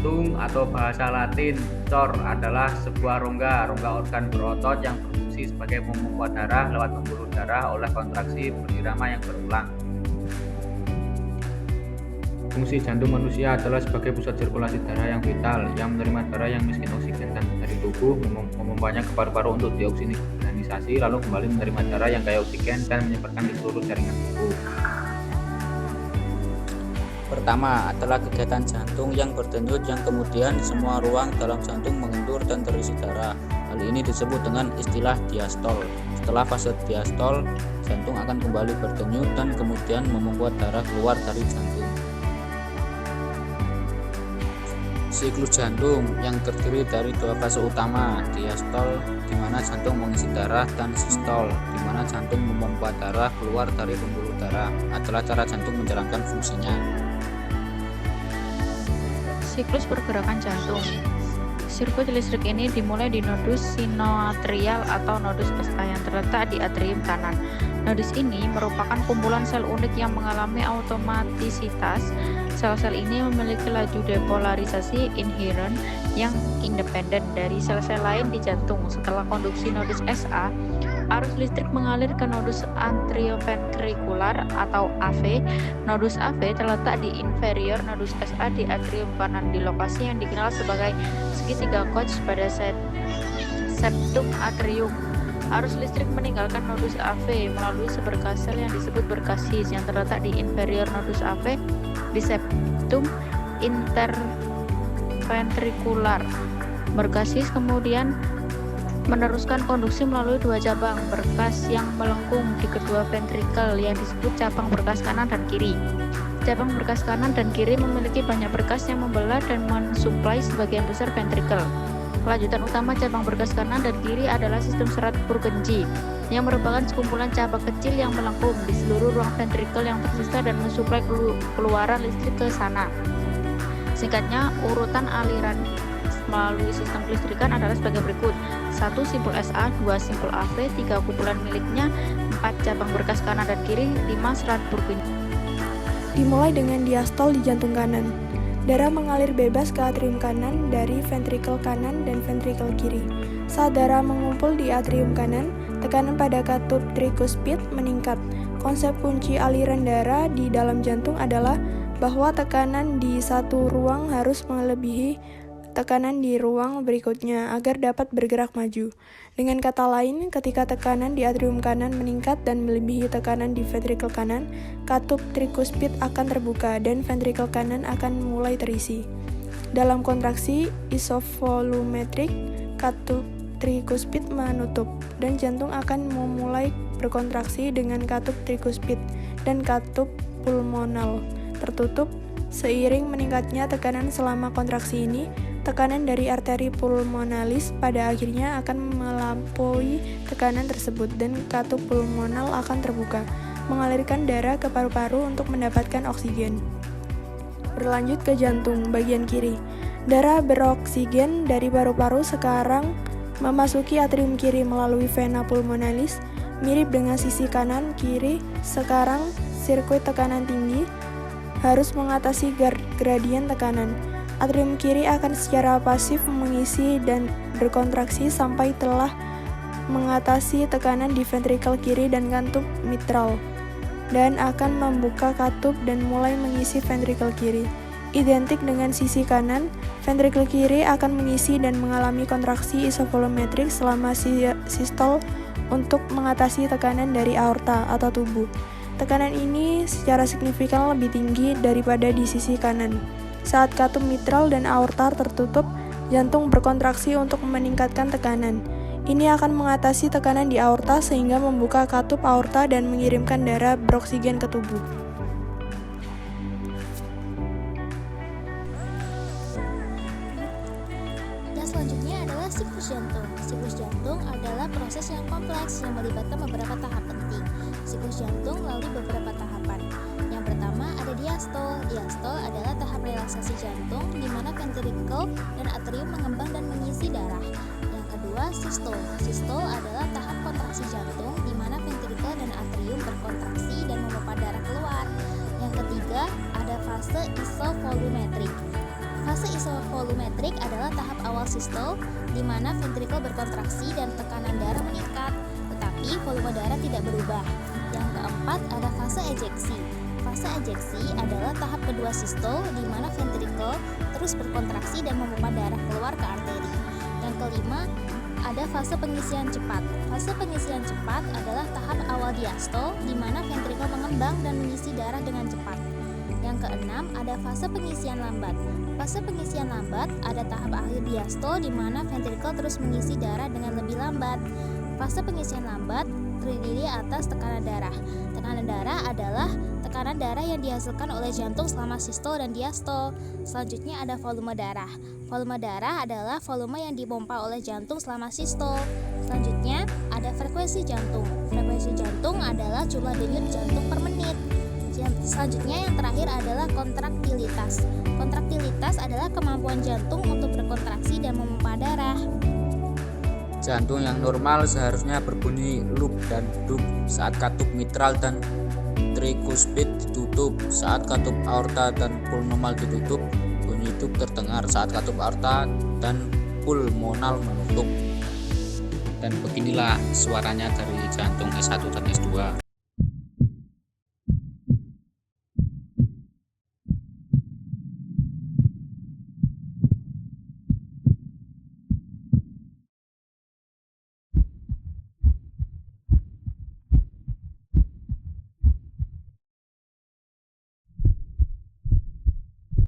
jantung atau bahasa Latin cor adalah sebuah rongga organ berotot yang berfungsi sebagai pemompa darah lewat pembuluh darah oleh kontraksi berirama yang berulang. Fungsi jantung manusia adalah sebagai pusat sirkulasi darah yang vital, yang menerima darah yang miskin oksigen dari tubuh, memompanya ke paru-paru untuk dioksigenisasi, lalu kembali menerima darah yang kaya oksigen dan menyebarkan di seluruh jaringan tubuh. Pertama adalah kegiatan jantung yang berdenyut, yang kemudian semua ruang dalam jantung mengendur dan terisi darah. Hal ini disebut dengan istilah diastol. Setelah fase diastol, jantung akan kembali berdenyut dan kemudian membuat darah keluar dari jantung. Siklus jantung yang terdiri dari dua fase utama, diastol di mana jantung mengisi darah, dan sistol di mana jantung memompa darah keluar dari pembuluh darah, adalah cara jantung menjalankan fungsinya. Siklus pergerakan jantung. Sirkuit listrik ini dimulai di nodus sinoatrial atau nodus SA yang terletak di atrium kanan. Nodus ini merupakan kumpulan sel unik yang mengalami automatisitas. Sel-sel ini memiliki laju depolarisasi inheren yang independen dari sel-sel lain di jantung. Setelah konduksi nodus SA, arus listrik mengalir ke nodus atrioventrikular atau AV. Nodus AV terletak di inferior nodus SA di atrium kanan di lokasi yang dikenal sebagai segitiga Koch pada septum atrium. Arus listrik meninggalkan nodus AV melalui seberkas sel yang disebut berkasis yang terletak di inferior nodus AV di septum interventrikular. Berkasis kemudian meneruskan konduksi melalui dua cabang berkas yang melengkung di kedua ventrikel yang disebut cabang berkas kanan dan kiri. Cabang berkas kanan dan kiri memiliki banyak berkas yang membelah dan mensuplai sebagian besar ventrikel. Kelanjutan utama cabang berkas kanan dan kiri adalah sistem serat Purkinje yang merupakan sekumpulan cabang kecil yang melengkung di seluruh ruang ventrikel yang tersisa dan mensuplai keluaran listrik ke sana. Singkatnya, urutan aliran melalui sistem kelistrikan adalah sebagai berikut: 1. Simpul SA, 2. Simpul AV, 3. Kumpulan miliknya, 4. Cabang berkas kanan dan kiri, 5. Serat Purkinje. Dimulai dengan diastol di jantung kanan. Darah mengalir bebas ke atrium kanan dari ventrikel kanan dan ventrikel kiri. Saat darah mengumpul di atrium kanan, tekanan pada katup trikuspid meningkat. Konsep kunci aliran darah di dalam jantung adalah bahwa tekanan di satu ruang harus melebihi tekanan di ruang berikutnya agar dapat bergerak maju. Dengan kata lain, ketika tekanan di atrium kanan meningkat dan melebihi tekanan di ventrikel kanan, katup trikuspid akan terbuka dan ventrikel kanan akan mulai terisi. Dalam kontraksi isovolumetrik, katup trikuspid menutup dan jantung akan memulai berkontraksi dengan katup trikuspid dan katup pulmonal tertutup. Seiring meningkatnya tekanan selama kontraksi ini, tekanan dari arteri pulmonalis pada akhirnya akan melampaui tekanan tersebut dan katup pulmonal akan terbuka, mengalirkan darah ke paru-paru untuk mendapatkan oksigen. Berlanjut ke jantung bagian kiri. Darah beroksigen dari paru-paru sekarang memasuki atrium kiri melalui vena pulmonalis. Mirip dengan sisi kanan, kiri sekarang sirkuit tekanan tinggi harus mengatasi gradien tekanan. Atrium kiri akan secara pasif mengisi dan berkontraksi sampai telah mengatasi tekanan di ventrikel kiri dan katup mitral, dan akan membuka katup dan mulai mengisi ventrikel kiri. Identik dengan sisi kanan, ventrikel kiri akan mengisi dan mengalami kontraksi isovolumetrik selama sistol untuk mengatasi tekanan dari aorta atau tubuh. Tekanan ini secara signifikan lebih tinggi daripada di sisi kanan. Saat katup mitral dan aorta tertutup, jantung berkontraksi untuk meningkatkan tekanan. Ini akan mengatasi tekanan di aorta sehingga membuka katup aorta dan mengirimkan darah beroksigen ke tubuh. Dan selanjutnya adalah siklus jantung. Siklus jantung adalah proses yang kompleks yang melibatkan beberapa tahap penting. Siklus jantung melalui beberapa tahapan. Yang pertama ada diastol. Diastol adalah tahap relaksasi jantung di mana ventrikel dan atrium mengembang dan mengisi darah. Yang kedua sistol. Sistol adalah tahap kontraksi jantung di mana ventrikel dan atrium berkontraksi dan memompa darah keluar. Yang ketiga ada fase isovolumetrik. Fase isovolumetrik adalah tahap awal sistol di mana ventrikel berkontraksi dan tekanan darah meningkat, tetapi volume darah tidak berubah. Yang keempat ada fase ejeksi. Fase ejeksi adalah tahap kedua sistol di mana ventrikel terus berkontraksi dan memompa darah keluar ke arteri. Yang kelima ada fase pengisian cepat. Fase pengisian cepat adalah tahap awal diastol di mana ventrikel mengembang dan mengisi darah dengan cepat. Yang keenam ada fase pengisian lambat. Fase pengisian lambat ada tahap akhir diastol di mana ventrikel terus mengisi darah dengan lebih lambat. Fase pengisian lambat terdiri atas tekanan darah. Tekanan darah adalah tekanan darah yang dihasilkan oleh jantung selama sistol dan diastol. Selanjutnya ada volume darah. Volume darah adalah volume yang dipompa oleh jantung selama sistol. Selanjutnya ada frekuensi jantung. Frekuensi jantung adalah jumlah denyut jantung per menit. Selanjutnya yang terakhir adalah kontraktilitas. Kontraktilitas adalah kemampuan jantung untuk berkontraksi dan memompa darah. Jantung yang normal seharusnya berbunyi loop dan dup saat katup mitral dan trikuspid ditutup. Saat katup aorta dan pulmonal ditutup, bunyi dup terdengar. Saat katup aorta dan pulmonal menutup. Dan beginilah suaranya dari jantung S1 dan S2.